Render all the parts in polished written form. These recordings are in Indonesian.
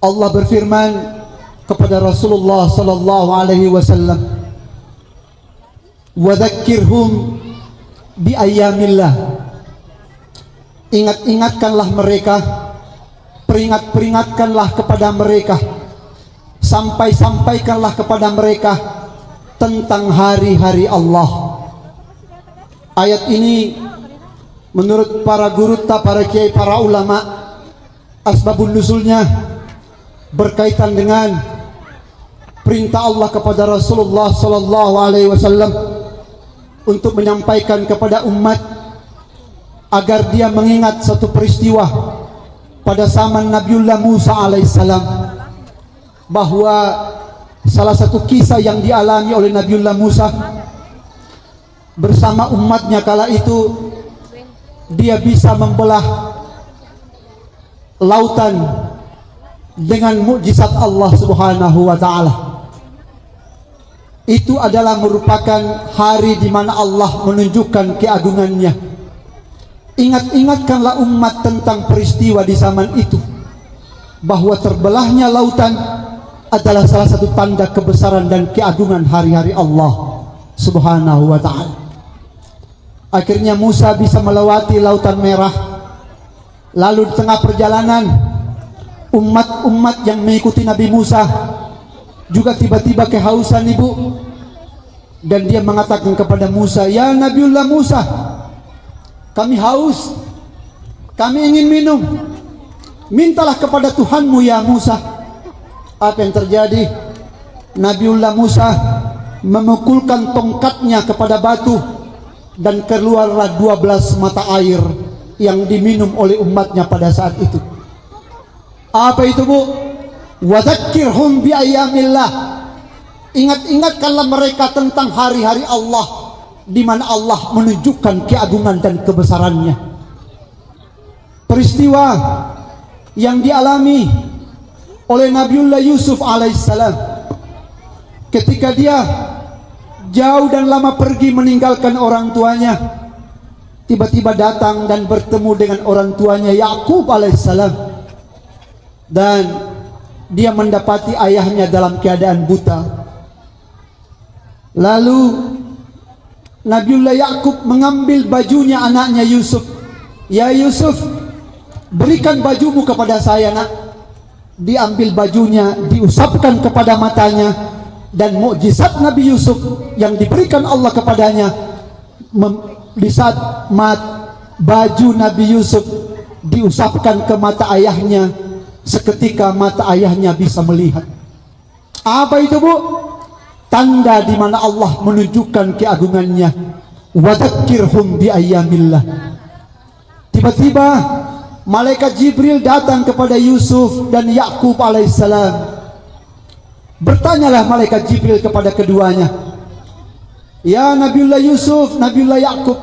Allah berfirman kepada Rasulullah sallallahu alaihi wasallam, "Wa dzakkirhum bi ayyamillah." Ingat-ingatkanlah mereka, peringatkanlah kepada mereka, sampaikanlah kepada mereka tentang hari-hari Allah. Ayat ini menurut para guru, para kiai, para ulama, asbabun nuzulnya berkaitan dengan perintah Allah kepada Rasulullah sallallahu alaihi wasallam untuk menyampaikan kepada umat agar dia mengingat satu peristiwa pada zaman Nabiullah Musa alaihissalam, bahwa salah satu kisah yang dialami oleh Nabiullah Musa bersama umatnya kala itu, dia bisa membelah lautan dengan mukjizat Allah Subhanahu wa taala. Itu adalah merupakan hari di mana Allah menunjukkan keagungannya. Ingatkanlah umat tentang peristiwa di zaman itu, bahwa terbelahnya lautan adalah salah satu tanda kebesaran dan keagungan hari-hari Allah Subhanahu wa ta'ala. Akhirnya Musa bisa melewati lautan merah. Lalu di tengah perjalanan, umat-umat yang mengikuti Nabi Musa juga tiba-tiba kehausan, ibu. Dan dia mengatakan kepada Musa, "Ya Nabiullah Musa, kami haus, kami ingin minum. Mintalah kepada Tuhanmu ya Musa." Apa yang terjadi? Nabiullah Musa memukulkan tongkatnya kepada batu dan keluarlah 12 mata air yang diminum oleh umatnya pada saat itu. Apa itu, Bu? Wa dzakkirhum bi ayyamillah. Ingatkanlah mereka tentang hari-hari Allah, di mana Allah menunjukkan keagungan dan kebesarannya. Peristiwa yang dialami oleh Nabiullah Yusuf alaihissalam ketika dia jauh dan lama pergi meninggalkan orang tuanya, tiba-tiba datang dan bertemu dengan orang tuanya Yakub alaihissalam, dan dia mendapati ayahnya dalam keadaan buta. Lalu Nabiullah Yakub mengambil bajunya anaknya Yusuf. "Ya Yusuf, berikan bajumu kepada saya, nak." Diambil bajunya, diusapkan kepada matanya, dan mukjizat Nabi Yusuf yang diberikan Allah kepadanya, di saat baju Nabi Yusuf diusapkan ke mata ayahnya, seketika mata ayahnya bisa melihat. Apa itu, Bu? Tanda di mana Allah menunjukkan keagungannya. Wa dzakkirhum bi ayyamillah. Tiba-tiba malaikat Jibril datang kepada Yusuf dan Yakub alaihissalam. Bertanyalah malaikat Jibril kepada keduanya, "Ya Nabiullah Yusuf, Nabiullah Yakub,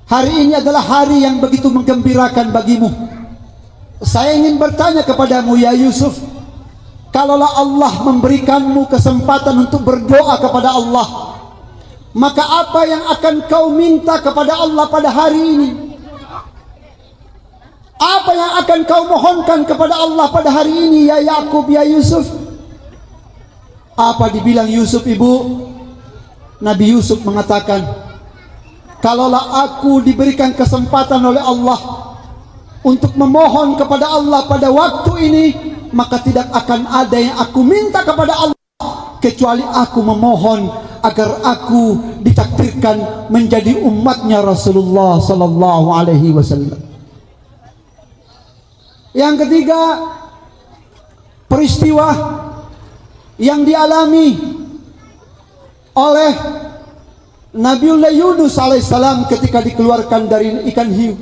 hari ini adalah hari yang begitu menggembirakan bagimu. Saya ingin bertanya kepadamu ya Yusuf, kalaulah Allah memberikanmu kesempatan untuk berdoa kepada Allah, maka apa yang akan kau minta kepada Allah pada hari ini? Apa yang akan kau mohonkan kepada Allah pada hari ini ya Yakub, ya Yusuf?" Apa dibilang Yusuf, ibu? Nabi Yusuf mengatakan, "Kalaulah aku diberikan kesempatan oleh Allah untuk memohon kepada Allah pada waktu ini, maka tidak akan ada yang aku minta kepada Allah kecuali aku memohon agar aku ditakdirkan menjadi umatnya Rasulullah sallallahu alaihi wasallam." Yang ketiga, peristiwa yang dialami oleh Nabiullah Yunus alaihissalam ketika dikeluarkan dari ikan hiu.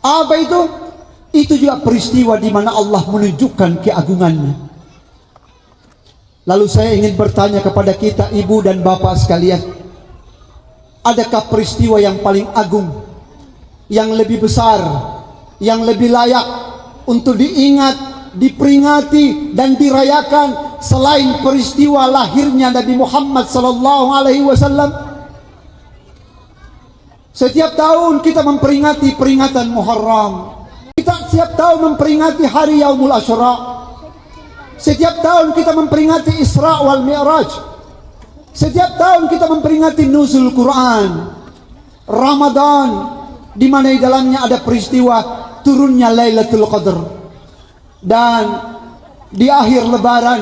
Apa itu? Itu juga peristiwa di mana Allah menunjukkan keagungannya. Lalu saya ingin bertanya kepada kita, ibu dan bapak sekalian, adakah peristiwa yang paling agung, yang lebih besar, yang lebih layak untuk diingat, diperingati dan dirayakan selain peristiwa lahirnya Nabi Muhammad sallallahu alaihi wasallam? Setiap tahun kita memperingati peringatan Muharram. Kita setiap tahun memperingati hari Yaumul Asyura. Setiap tahun kita memperingati Isra wal Mi'raj. Setiap tahun kita memperingati nuzul Quran, Ramadan, di mana di dalamnya ada peristiwa turunnya Lailatul Qadar. Dan di akhir Lebaran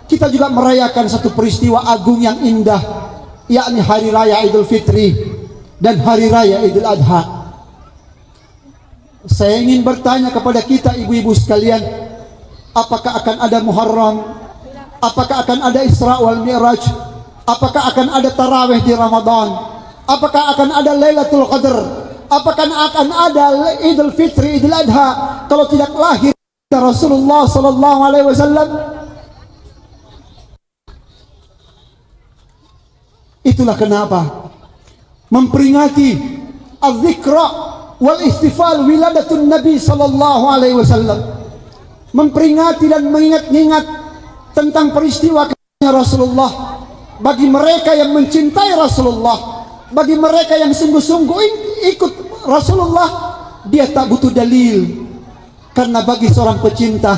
kita juga merayakan satu peristiwa agung yang indah, yakni Hari Raya Idul Fitri dan Hari Raya Idul Adha. Saya ingin bertanya kepada kita ibu-ibu sekalian, apakah akan ada Muharram? Apakah akan ada Isra wal Mi'raj? Apakah akan ada tarawih di Ramadan? Apakah akan ada Lailatul Qadar? Apakah akan ada Idul Fitri, Idul Adha kalau tidak lahir Rasulullah sallallahu alaihi wasallam? Itulah kenapa memperingati az-zikra wal istifal wiladatun Nabi sallallahu alaihi wasallam, memperingati dan mengingat-ingat tentang peristiwa Rasulullah. Bagi mereka yang mencintai Rasulullah, bagi mereka yang sungguh-sungguh ikut Rasulullah, dia tak butuh dalil. Karena bagi seorang pecinta,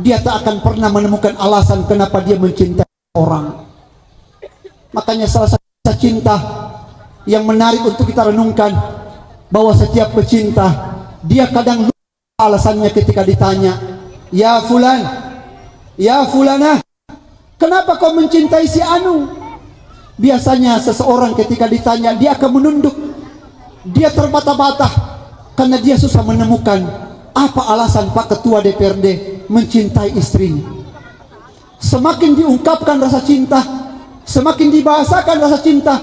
dia tak akan pernah menemukan alasan kenapa dia mencintai orang. Makanya salah satu cinta yang menarik untuk kita renungkan, bahwa setiap pecinta, dia kadang lupa alasannya ketika ditanya, "Ya fulan, ya fulana, kenapa kau mencintai si Anu?" Biasanya seseorang ketika ditanya, dia akan menunduk, dia terbata-bata, karena dia susah menemukan apa alasan Pak Ketua DPRD mencintai istrinya. Semakin diungkapkan rasa cinta, semakin dibahasakan rasa cinta,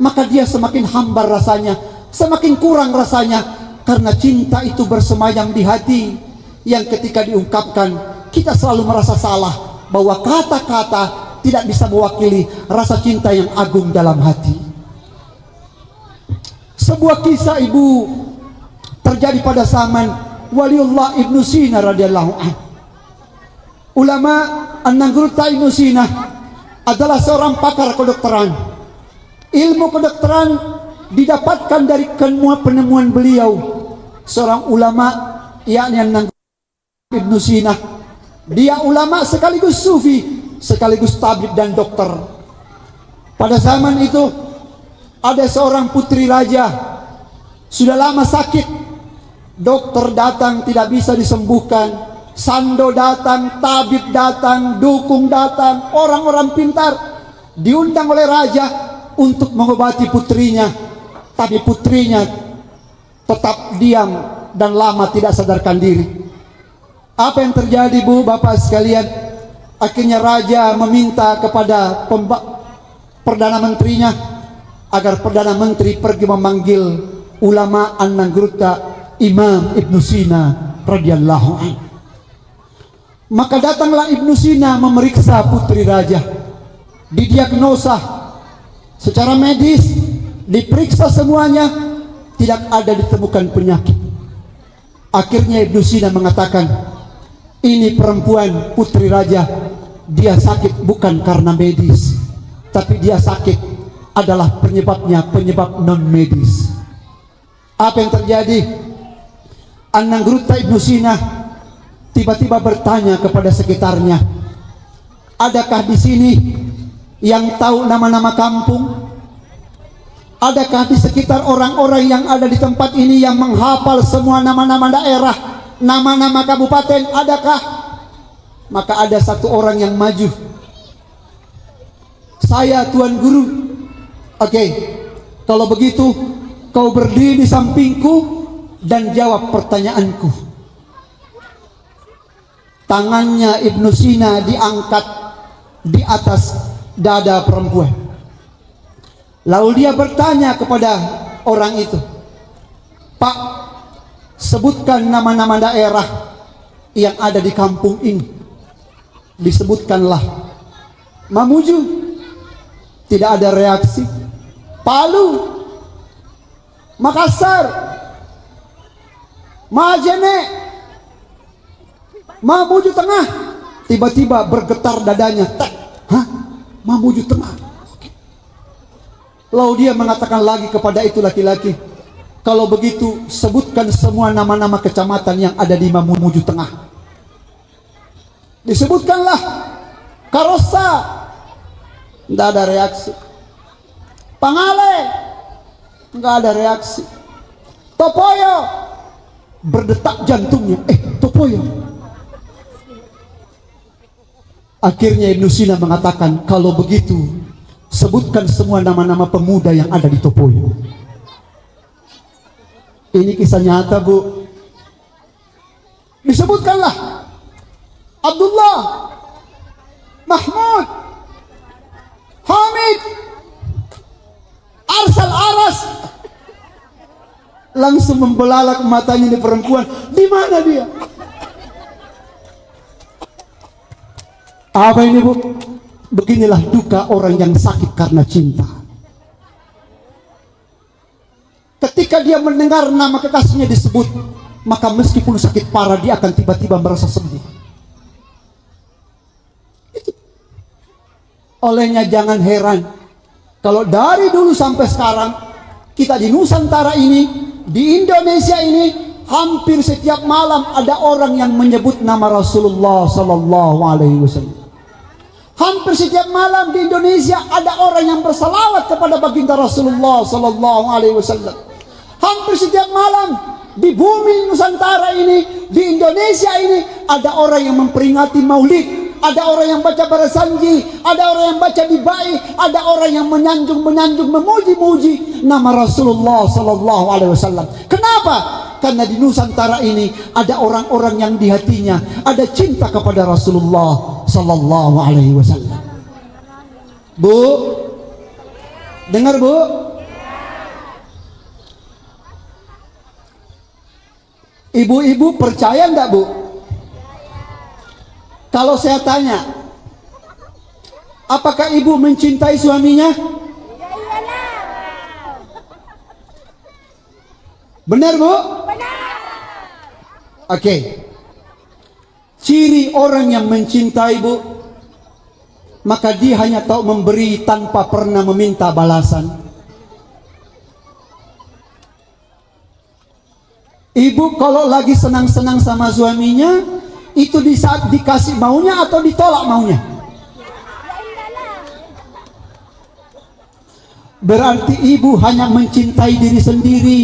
maka dia semakin hambar rasanya, semakin kurang rasanya, karena cinta itu bersemayam di hati, yang ketika diungkapkan kita selalu merasa salah, bahwa kata-kata tidak bisa mewakili rasa cinta yang agung dalam hati. Sebuah kisah ibu terjadi pada zaman Waliullah Ibnu Sina radhiyallahu anhu. Ulama An-Nangruta Ibnu Sina adalah seorang pakar kedokteran. Ilmu kedokteran didapatkan dari penemuan beliau, seorang ulama, yakni An-Nangruta Ibnu Sina. Dia ulama sekaligus sufi, sekaligus tabib dan dokter. Pada zaman itu ada seorang putri raja, sudah lama sakit. Dokter datang tidak bisa disembuhkan, sando datang, tabib datang, dukung datang, orang-orang pintar diundang oleh raja untuk mengobati putrinya. Tapi putrinya tetap diam dan lama tidak sadarkan diri. Apa yang terjadi, Bu, Bapak sekalian? Akhirnya raja meminta kepada Perdana Menterinya agar Perdana Menteri pergi memanggil ulama An-Nangruta Imam Ibnu Sina radhiyallahu anhu. Maka datanglah Ibnu Sina memeriksa putri raja, didiagnosa secara medis, diperiksa semuanya, tidak ada ditemukan penyakit. Akhirnya Ibnu Sina mengatakan, ini perempuan putri raja, dia sakit bukan karena medis, tapi dia sakit adalah penyebabnya penyebab non medis. Apa yang terjadi? An-Nangruta Ibnu Sina tiba-tiba bertanya kepada sekitarnya, adakah di sini yang tahu nama-nama kampung? Adakah di sekitar orang-orang yang ada di tempat ini yang menghafal semua nama-nama daerah, nama-nama kabupaten? Adakah? Maka ada satu orang yang maju. Saya, Tuan Guru. Oke, kalau begitu kau berdiri di sampingku dan jawab pertanyaanku. Tangannya Ibnu Sina diangkat di atas dada perempuan. Lalu dia bertanya kepada orang itu, Pak, sebutkan nama-nama daerah yang ada di kampung ini. Disebutkanlah. Mamuju, tidak ada reaksi. Palu, Makassar, Majene, Mamuju Tengah. Tiba-tiba bergetar dadanya. Hah? Mamuju Tengah. Lalu dia mengatakan lagi kepada itu laki-laki, kalau begitu sebutkan semua nama-nama kecamatan yang ada di Mamuju Tengah. Disebutkanlah Karosa, tidak ada reaksi. Pangale, nggak ada reaksi. Topoyo, berdetak jantungnya. Topoyo. Akhirnya Ibnu Sina mengatakan, kalau begitu sebutkan semua nama-nama pemuda yang ada di Topoyo. Ini kisah nyata, Bu. Disebutkanlah Abdullah, Mahmud, Hamid, Arsal Aras. Langsung membelalak matanya di perempuan. Di mana dia? Apa ini, Bu? Beginilah duka orang yang sakit karena cinta. Ketika dia mendengar nama kekasihnya disebut, maka meskipun sakit parah, dia akan tiba-tiba merasa sembuh. Itu. Olehnya jangan heran kalau dari dulu sampai sekarang kita di Nusantara ini, di Indonesia ini, hampir setiap malam ada orang yang menyebut nama Rasulullah Sallallahu Alaihi Wasallam. Hampir setiap malam di Indonesia ada orang yang bersalawat kepada baginda Rasulullah Sallallahu Alaihi Wasallam. Hampir setiap malam di bumi Nusantara ini, di Indonesia ini, ada orang yang memperingati Maulid, ada orang yang baca barasanji, ada orang yang baca dibai, ada orang yang menyanjung, memuji-muji nama Rasulullah Sallallahu Alaihi Wasallam. Kenapa? Karena di Nusantara ini ada orang-orang yang di hatinya ada cinta kepada Rasulullah Sallallahu Alaihi Wasallam. Bu, dengar, Bu? Ibu-ibu percaya enggak, Bu? Kalau saya tanya, apakah ibu mencintai suaminya? Benar, Bu? Benar. Oke. Ciri orang yang mencintai, Bu, maka dia hanya tahu memberi tanpa pernah meminta balasan. Ibu kalau lagi senang-senang sama suaminya, itu di saat dikasih maunya atau ditolak maunya? Berarti ibu hanya mencintai diri sendiri,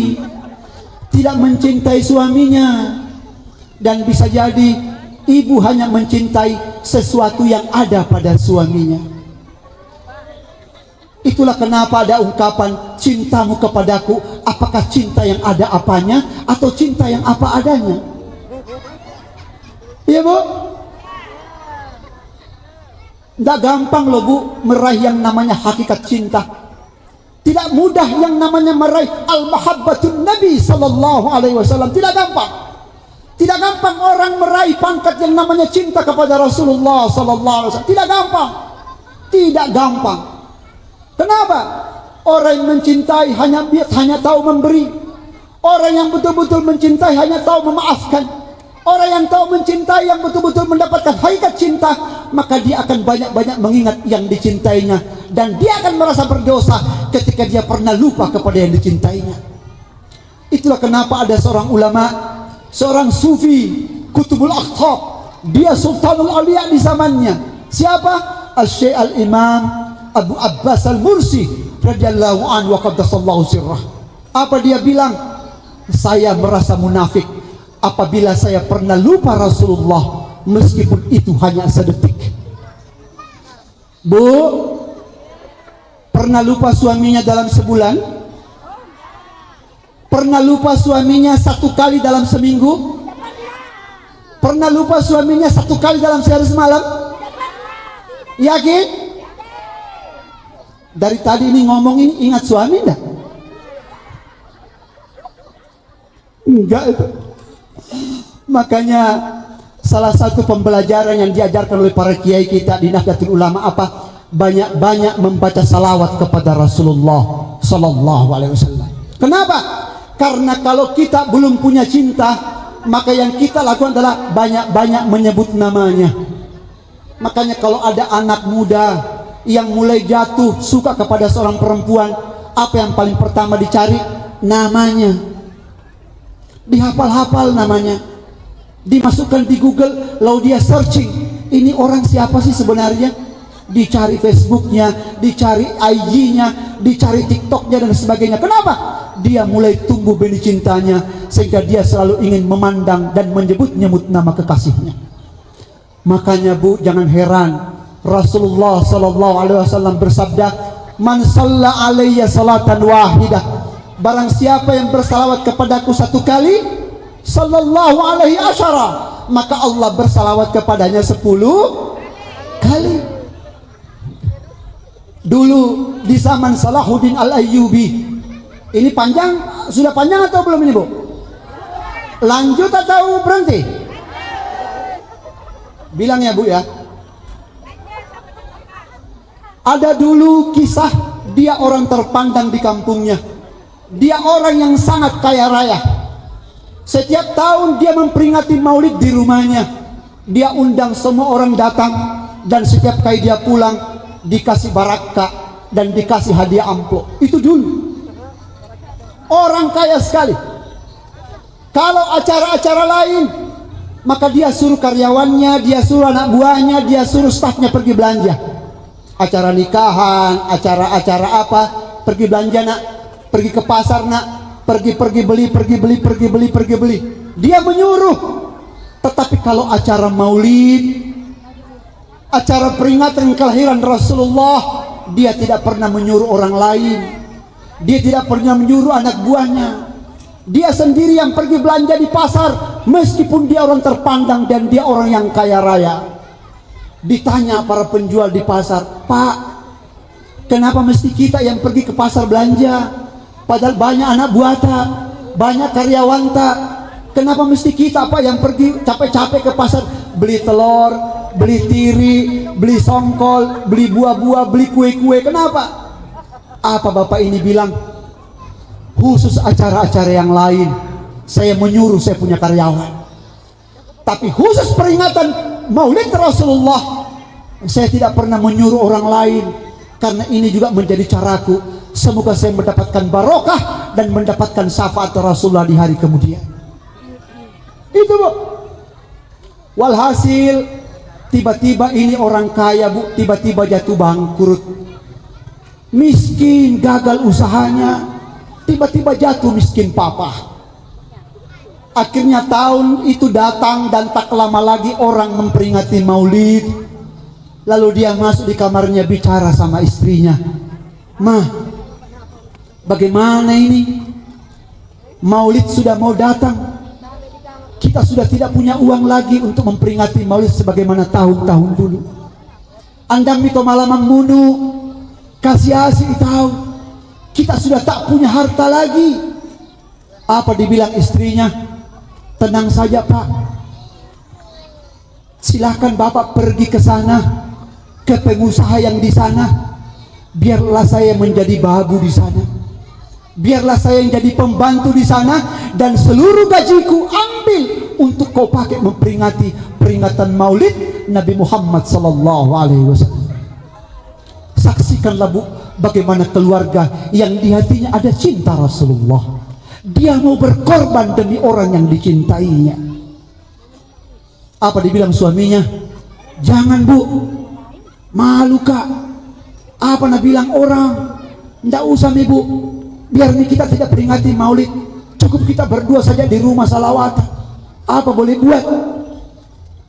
tidak mencintai suaminya. Dan bisa jadi ibu hanya mencintai sesuatu yang ada pada suaminya. Itulah kenapa ada ungkapan, cintamu kepadaku, apakah cinta yang ada apanya atau cinta yang apa adanya? Iya, Bu? Tidak gampang loh, Bu, meraih yang namanya hakikat cinta. Tidak mudah yang namanya meraih al-mahabbatun Nabi Sallallahu Alaihi Wasallam. Tidak gampang. Tidak gampang orang meraih pangkat yang namanya cinta kepada Rasulullah Sallallahu Alaihi Wasallam. Tidak gampang. Tidak gampang. Kenapa? Orang yang mencintai hanya tahu memberi. Orang yang betul-betul mencintai hanya tahu memaafkan. Orang yang tahu mencintai, yang betul-betul mendapatkan hakikat cinta, maka dia akan banyak-banyak mengingat yang dicintainya, dan dia akan merasa berdosa ketika dia pernah lupa kepada yang dicintainya. Itulah kenapa ada seorang ulama, seorang sufi, Qutbul Aqtab, dia Sultanul Auliya di zamannya. Siapa? Al-Syekh Al-Imam Abu Abbas Al-Mursi radhiyallahu anhu wa qaddasallahu sirrah. Apa dia bilang? Saya merasa munafik apabila saya pernah lupa Rasulullah, meskipun itu hanya sedetik. Bu, pernah lupa suaminya dalam sebulan? Pernah lupa suaminya 1 kali dalam seminggu? Pernah lupa suaminya 1 kali dalam sehari semalam? Yakin? Dari tadi ini ngomongin ingat suami enggak? Enggak itu. Makanya salah satu pembelajaran yang diajarkan oleh para kiai kita di Nahdlatul Ulama apa? Banyak-banyak membaca salawat kepada Rasulullah Sallallahu Alaihi Wasallam. Kenapa? Karena kalau kita belum punya cinta, maka yang kita lakukan adalah banyak-banyak menyebut namanya. Makanya kalau ada anak muda yang mulai jatuh suka kepada seorang perempuan, apa yang paling pertama dicari? Namanya. Dihafal-hafal namanya, dimasukkan di Google, lalu dia searching ini orang siapa sih sebenarnya? Dicari Facebooknya, dicari IG-nya, dicari TikToknya dan sebagainya. Kenapa? Dia mulai tumbuh benih cintanya, sehingga dia selalu ingin memandang dan menyebut-nyebut nama kekasihnya. Makanya Bu, jangan heran, Rasulullah sallallahu alaihi wasallam bersabda, "Man shalla alayya salatan wahidah." Barang siapa yang bersalawat kepadaku satu kali, sallallahu alaihi asyara, maka Allah bersalawat kepadanya 10 kali. Dulu di zaman Salahuddin Al-Ayyubi, ini panjang, sudah panjang atau belum ini Bu? Lanjut atau berhenti? Bilang ya Bu ya. Ada dulu kisah, dia orang terpandang di kampungnya. Dia orang yang sangat kaya raya. Setiap tahun dia memperingati maulid di rumahnya. Dia undang semua orang datang, dan setiap kali dia pulang dikasih barakah dan dikasih hadiah amplop. Itu dulu orang kaya sekali. Kalau acara-acara lain, maka dia suruh karyawannya, dia suruh anak buahnya, dia suruh stafnya pergi belanja. Acara nikahan, acara-acara apa, pergi belanja nak, pergi ke pasar nak, pergi beli. Dia menyuruh. Tetapi kalau acara maulid, acara peringatan kelahiran Rasulullah, dia tidak pernah menyuruh orang lain. Dia tidak pernah menyuruh anak buahnya. Dia sendiri yang pergi belanja di pasar, meskipun dia orang terpandang dan dia orang yang kaya raya. Ditanya para penjual di pasar, "Pak, kenapa mesti kita yang pergi ke pasar belanja? Padahal banyak anak buah tak, banyak karyawan tak. Kenapa mesti kita Pak yang pergi capek-capek ke pasar beli telur, beli tiri, beli songkol, beli buah-buah, beli kue-kue? Kenapa?" Apa Bapak ini bilang? Khusus acara-acara yang lain saya menyuruh saya punya karyawan, tapi khusus peringatan maulid Rasulullah saya tidak pernah menyuruh orang lain, karena ini juga menjadi caraku. Semoga saya mendapatkan barokah dan mendapatkan syafaat Rasulullah di hari kemudian. Itu Bu. Walhasil tiba-tiba ini orang kaya Bu, tiba-tiba jatuh bangkrut. Miskin, gagal usahanya, tiba-tiba jatuh miskin papa. Akhirnya tahun itu datang dan tak lama lagi orang memperingati maulid. Lalu dia masuk di kamarnya bicara sama istrinya, "Ma, bagaimana ini? Maulid sudah mau datang. Kita sudah tidak punya uang lagi untuk memperingati maulid sebagaimana tahun-tahun dulu. Andam mito malamang munu, kasih asih tahu. Kita sudah tak punya harta lagi." Apa dibilang istrinya? "Tenang saja Pak. Silahkan Bapak pergi ke sana, ke pengusaha yang di sana. Biarlah saya menjadi babu di sana. Biarlah saya yang jadi pembantu di sana, dan seluruh gajiku ambil untuk kau pakai memperingati peringatan maulid Nabi Muhammad sallallahu alaihi wasallam." Saksikanlah Bu, bagaimana keluarga yang di hatinya ada cinta Rasulullah. Dia mau berkorban demi orang yang dicintainya. Apa dibilang suaminya? "Jangan Bu, malu Kak." Apa nak bilang orang? Tidak usah nih Bu, biar nih kita tidak peringati maulid, cukup kita berdua saja di rumah salawat. Apa boleh buat?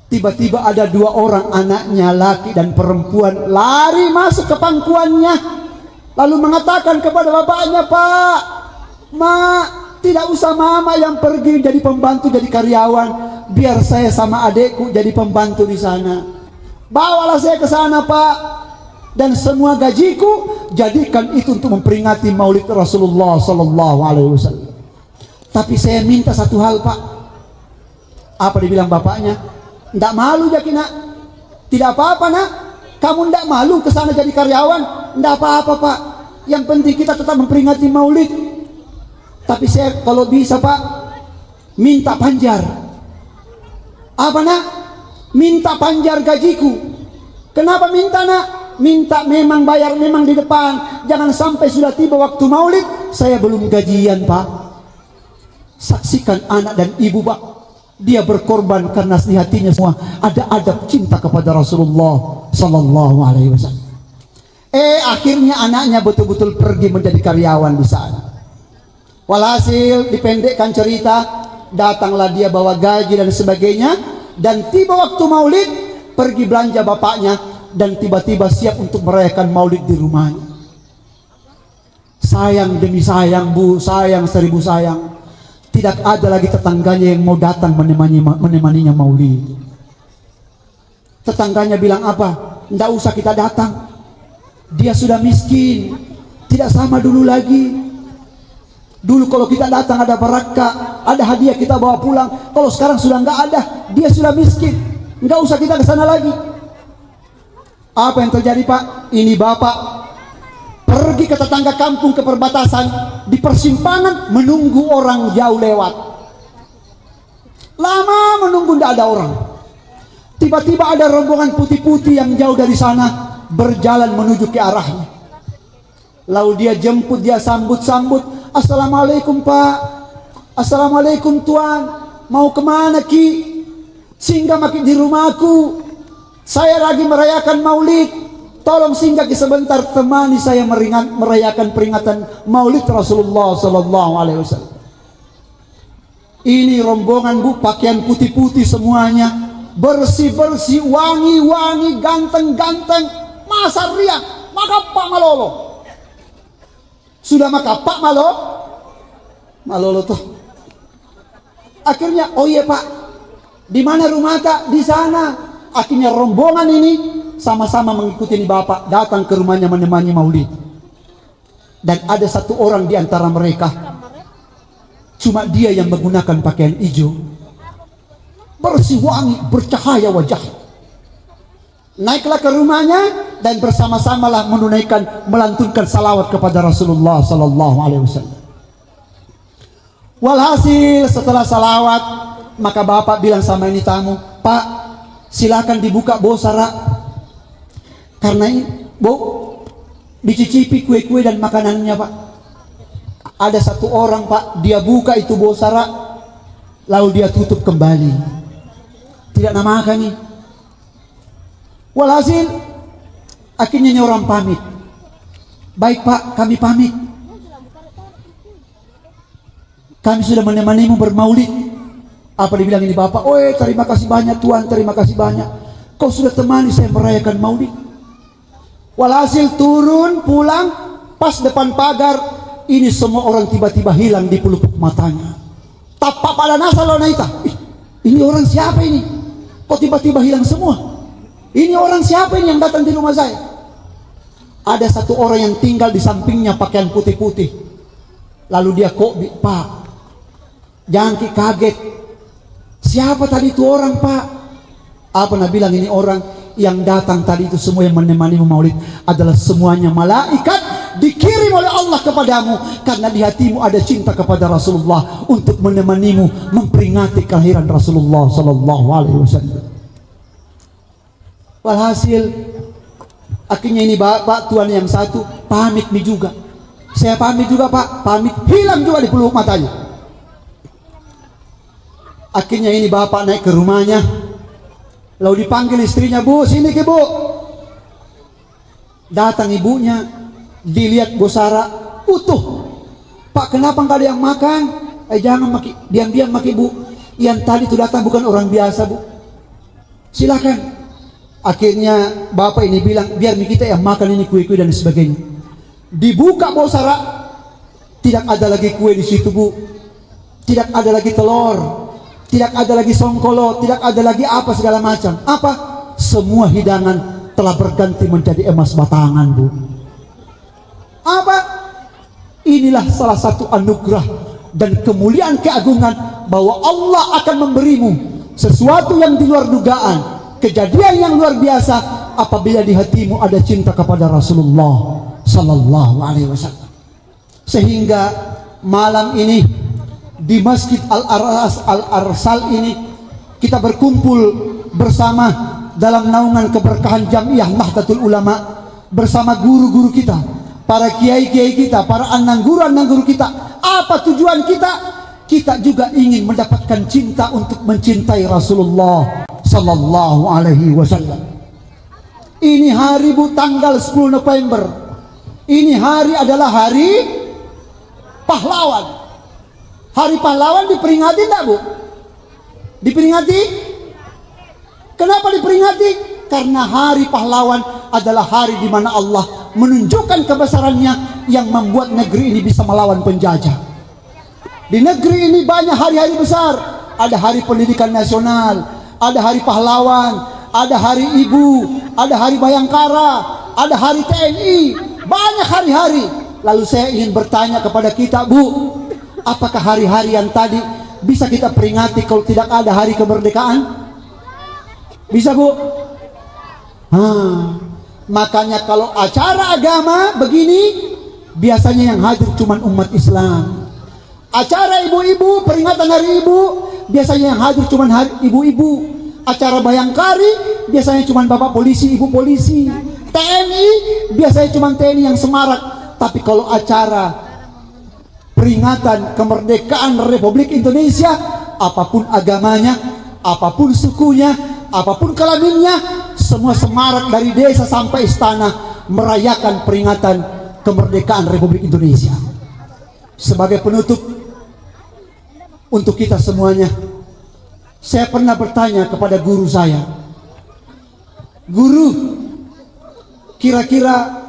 Tiba-tiba ada dua orang anaknya, laki dan perempuan, lari masuk ke pangkuannya, lalu mengatakan kepada bapaknya, "Pak, Ma, tidak usah Mama yang pergi jadi pembantu, jadi karyawan. Biar saya sama adekku jadi pembantu di sana. Bawalah saya ke sana Pak, dan semua gajiku jadikan itu untuk memperingati maulid Rasulullah sallallahu alaihi wasallam. Tapi saya minta satu hal Pak." Apa dibilang bapaknya? "Tidak malu ya Nak? Tidak apa-apa Nak. Kamu tidak malu ke sana jadi karyawan? Tidak apa-apa Pak. Yang penting kita tetap memperingati maulid. Tapi saya kalau bisa Pak, minta panjar." Apa Nak? "Minta panjar gajiku." "Kenapa minta Nak?" "Minta memang bayar memang di depan. Jangan sampai sudah tiba waktu maulid saya belum gajian Pak." Saksikan anak dan ibu Pak. Dia berkorban karena di hatinya semua ada adab cinta kepada Rasulullah sallallahu alaihi wasallam. Akhirnya anaknya betul-betul pergi menjadi karyawan di sana. Walhasil dipendekkan cerita, datanglah dia bawa gaji dan sebagainya, dan tiba waktu maulid pergi belanja bapaknya dan tiba-tiba siap untuk merayakan maulid di rumahnya. Sayang demi sayang, bu, sayang seribu sayang. Tidak ada lagi tetangganya yang mau datang menemaninya maulid. Tetangganya bilang apa? Tidak usah kita datang. Dia sudah miskin, tidak sama dulu lagi. Dulu kalau kita datang ada barakah, ada hadiah kita bawa pulang. Kalau sekarang sudah nggak ada, dia sudah miskin. Nggak usah kita ke sana lagi. Apa yang terjadi, Pak? Ini bapak pergi ke tetangga kampung, ke perbatasan, di persimpangan menunggu orang jauh lewat. Lama menunggu tidak ada orang. Tiba-tiba ada rombongan putih-putih yang jauh dari sana berjalan menuju ke arahnya. Lalu dia jemput, dia sambut-sambut. Assalamualaikum Pak, assalamualaikum Tuan, mau kemana Ki? Singgah maki di rumahku, saya lagi merayakan maulid. Tolong singgah sebentar, temani saya merayakan peringatan maulid Rasulullah sallallahu alaihi wasallam. Ini rombongan, bu, pakaian putih-putih semuanya, bersih-bersih, wangi-wangi, ganteng-ganteng. Masa riak, maka Pak Malolo. Sudah maka Pak Malolo tuh. Akhirnya, oh iya Pak, di mana rumah tak? Di sana. Akhirnya rombongan ini sama-sama mengikuti bapak datang ke rumahnya menemani maulid. Dan ada satu orang di antara mereka, cuma dia yang menggunakan pakaian hijau, bersih, wangi, bercahaya wajah. Naiklah ke rumahnya dan bersama-samalah melantunkan salawat kepada Rasulullah sallallahu alaihi wasallam. Walhasil setelah salawat, maka bapak bilang sama ini tamu, Pak, silakan dibuka bosara, karena ini, bu, dicicipi kue-kue dan makanannya Pak. Ada satu orang Pak, dia buka itu bosara, lalu dia tutup kembali, tidak namakan nih. Walhasil akhirnya ini orang pamit. Baik Pak, kami pamit. Kami sudah menemanimu bermaulid. Apa dibilang ini bapak? Oh, terima kasih banyak Tuhan, terima kasih banyak. Kau sudah temani saya merayakan maulid. Walhasil turun pulang, pas depan pagar, ini semua orang tiba-tiba hilang di pelupuk matanya. Tapak pada nasa lo naita. Ini orang siapa ini? Kok tiba-tiba hilang semua? Ini orang siapa ini yang datang di rumah saya? Ada satu orang yang tinggal di sampingnya pakaian putih-putih. Lalu dia kok, Pak, jangan kaget. Siapa tadi itu orang Pak? Apa nak bilang ini orang yang datang tadi itu semua yang menemani maulid adalah semuanya malaikat dikirim oleh Allah kepadamu karena di hatimu ada cinta kepada Rasulullah untuk menemanimu memperingati kelahiran Rasulullah sallallahu alaihi wasallam. Walhasil akhirnya ini bapak tuan yang satu pamit nih juga. Saya pamit juga Pak, pamit, hilang juga di pelupuk matanya. Akhirnya ini bapak naik ke rumahnya, lalu dipanggil istrinya, Bu, sini ke Bu. Datang ibunya, dilihat bosara utuh. Pak, kenapa nggak ada yang makan? Jangan maki, diam-diam maki Bu. Yang tadi itu datang bukan orang biasa Bu. Silakan. Akhirnya bapak ini bilang, biar kita yang makan ini kue-kue dan sebagainya. Dibuka bosara, tidak ada lagi kue di situ Bu. Tidak ada lagi telur. Tidak ada lagi songkolo, tidak ada lagi apa segala macam. Apa? Semua hidangan telah berganti menjadi emas batangan Bu. Apa? Inilah salah satu anugerah dan kemuliaan keagungan bahwa Allah akan memberimu sesuatu yang di luar dugaan, kejadian yang luar biasa apabila di hatimu ada cinta kepada Rasulullah sallallahu alaihi wasallam. Sehingga malam ini di Masjid Al-Arsal ini kita berkumpul bersama dalam naungan keberkahan Jamiah Nahdlatul Ulama bersama guru-guru kita, para kiai-kiai kita, para anang guru kita. Apa tujuan kita? kita juga ingin mendapatkan cinta untuk mencintai Rasulullah sallallahu alaihi wasallam. Ini hari Bu, tanggal 10 November. Ini hari adalah hari pahlawan. Hari pahlawan diperingati enggak Bu? Diperingati? Kenapa diperingati? Karena hari pahlawan adalah hari di mana Allah menunjukkan kebesarannya yang membuat negeri ini bisa melawan penjajah. Di negeri ini banyak hari-hari besar. Ada hari pendidikan nasional, ada hari pahlawan, ada hari ibu, ada hari Bayangkara, ada hari TNI, banyak hari-hari. Lalu saya ingin bertanya kepada kita, Bu, apakah hari-hari yang tadi bisa kita peringati kalau tidak ada hari kemerdekaan? Bisa Bu? Makanya kalau acara agama begini, biasanya yang hadir cuma umat Islam. Acara ibu-ibu, peringatan hari ibu, biasanya yang hadir cuma ibu-ibu. Acara Bayangkari, biasanya cuma bapak polisi, ibu polisi. TNI, biasanya cuma TNI yang semarak. Tapi kalau acara peringatan kemerdekaan Republik Indonesia, apapun agamanya, apapun sukunya, apapun kelaminnya, semua semarak dari desa sampai istana merayakan peringatan kemerdekaan Republik Indonesia. Sebagai penutup untuk kita semuanya, saya pernah bertanya kepada guru saya, "Guru, kira-kira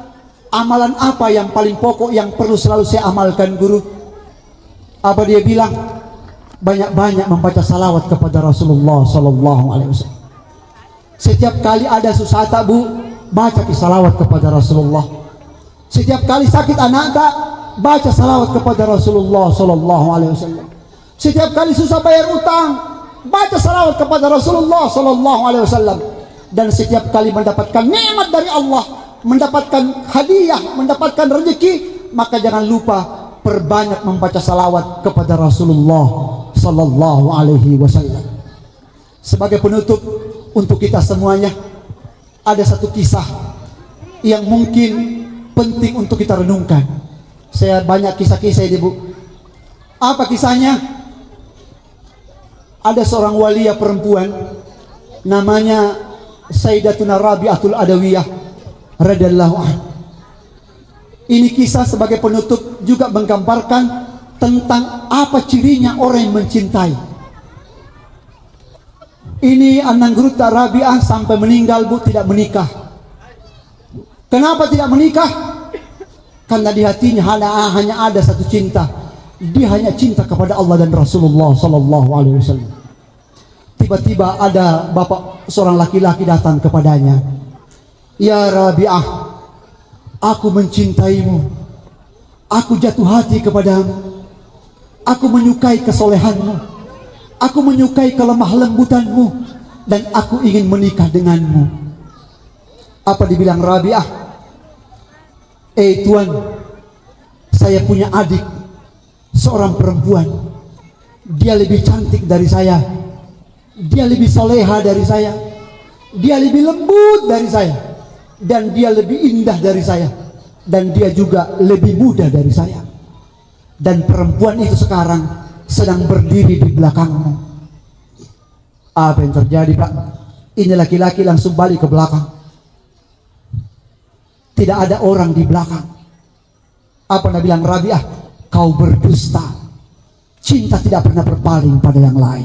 amalan apa yang paling pokok yang perlu selalu saya amalkan, Guru?" Apa dia bilang? Banyak-banyak membaca salawat kepada Rasulullah sallallahu alaihi wasallam. Setiap kali ada susah Bu, baca salawat kepada Rasulullah. Setiap kali sakit anak tak, baca salawat kepada Rasulullah sallallahu alaihi wasallam. Setiap kali susah bayar utang, baca salawat kepada Rasulullah sallallahu alaihi wasallam. Dan setiap kali mendapatkan nikmat dari Allah, mendapatkan hadiah, mendapatkan rezeki, maka jangan lupa perbanyak membaca salawat kepada Rasulullah sallallahu alaihi wasallam. Sebagai penutup untuk kita semuanya, ada satu kisah yang mungkin penting untuk kita renungkan. Saya banyak kisah-kisah ini Bu. Apa kisahnya? Ada seorang walia perempuan namanya Sayyidatuna Rabi'atul Adawiyah radhiyallahu anha. Ini kisah sebagai penutup juga menggambarkan tentang apa cirinya orang yang mencintai. Ini Ananggeruta Rabi'ah sampai meninggal Bu tidak menikah. Kenapa tidak menikah? Karena di hatinya hanya ada satu cinta. Dia hanya cinta kepada Allah dan Rasulullah sallallahu alaihi wasallam. Tiba-tiba ada bapak seorang laki-laki datang kepadanya. "Ya Rabi'ah, aku mencintaimu. Aku jatuh hati kepadamu. Aku menyukai kesolehanmu. Aku menyukai kelemah lembutanmu. Dan aku ingin menikah denganmu." Apa dibilang Rabi'ah? Tuan, saya punya adik, seorang perempuan. Dia lebih cantik dari saya. Dia lebih soleha dari saya. Dia lebih lembut dari saya. Dan dia lebih indah dari saya. Dan dia juga lebih muda dari saya. Dan perempuan itu sekarang sedang berdiri di belakangmu. Apa yang terjadi Pak? Ini laki-laki langsung balik ke belakang. Tidak ada orang di belakang. Apa Nabi bilang? Rabi'ah, kau berdusta. Cinta tidak pernah berpaling pada yang lain.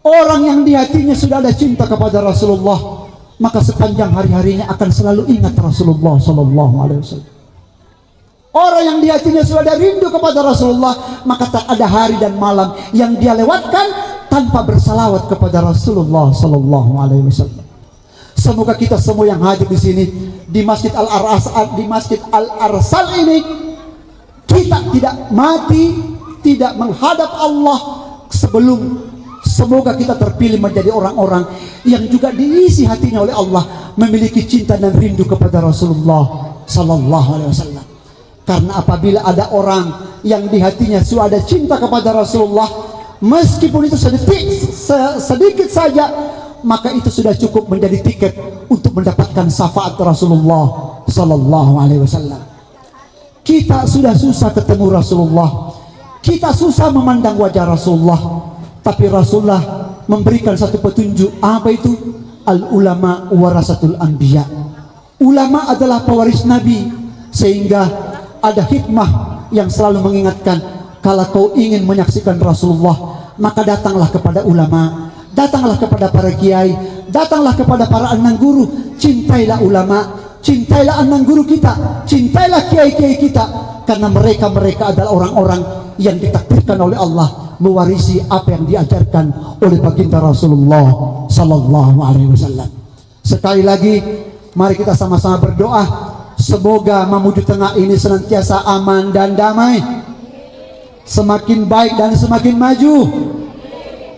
Orang yang di hatinya sudah ada cinta kepada Rasulullah, maka sepanjang hari-harinya akan selalu ingat Rasulullah sallallahu alaihi wasallam. Orang yang di hatinya sudah ada rindu kepada Rasulullah, maka tak ada hari dan malam yang dia lewatkan tanpa bersalawat kepada Rasulullah sallallahu alaihi wasallam. Semoga kita semua yang hadir di sini di Masjid Al-Arsal ini, kita tidak mati, tidak menghadap Allah sebelum. Semoga kita terpilih menjadi orang-orang yang juga diisi hatinya oleh Allah, memiliki cinta dan rindu kepada Rasulullah sallallahu alaihi wasallam. Karena apabila ada orang yang di hatinya sudah ada cinta kepada Rasulullah, meskipun itu sedikit saja, maka itu sudah cukup menjadi tiket untuk mendapatkan syafaat Rasulullah sallallahu alaihi wasallam. Kita sudah susah ketemu Rasulullah, kita susah memandang wajah Rasulullah, tapi Rasulullah memberikan satu petunjuk. Apa itu? Al ulama warasatul anbiya. Ulama adalah pewaris Nabi, sehingga ada hikmah yang selalu mengingatkan, kalau kau ingin menyaksikan Rasulullah, maka datanglah kepada ulama, datanglah kepada para kiai, datanglah kepada para anak guru. Cintailah ulama, cintailah anak guru kita, cintailah kiai-kiai kita, karena mereka adalah orang-orang yang ditakdirkan oleh Allah mewarisi apa yang diajarkan oleh baginda Rasulullah sallallahu alaihi wasallam. Sekali lagi, mari kita sama-sama berdoa, semoga Mamuju Tengah ini senantiasa aman dan damai, semakin baik dan semakin maju,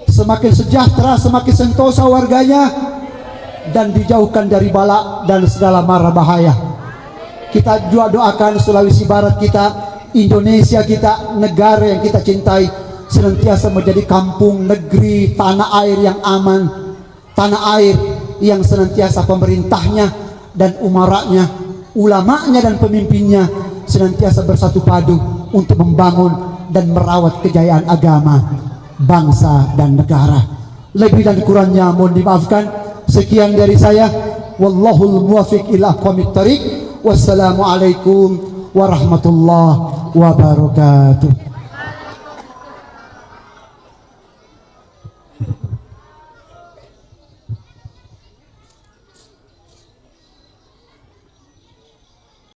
semakin sejahtera, semakin sentosa warganya, dan dijauhkan dari bala dan segala mara bahaya. Kita juga doakan Sulawesi Barat kita, Indonesia kita, negara yang kita cintai, senantiasa menjadi kampung, negeri, tanah air yang aman, tanah air yang senantiasa pemerintahnya dan umaranya, ulamanya dan pemimpinnya senantiasa bersatu padu untuk membangun dan merawat kejayaan agama, bangsa dan negara. Lebih dan kurangnya mohon dimaafkan. Sekian dari saya, wallahul muwaffiq ila aqwamit thariq. Wassalamualaikum warahmatullahi wabarakatuh.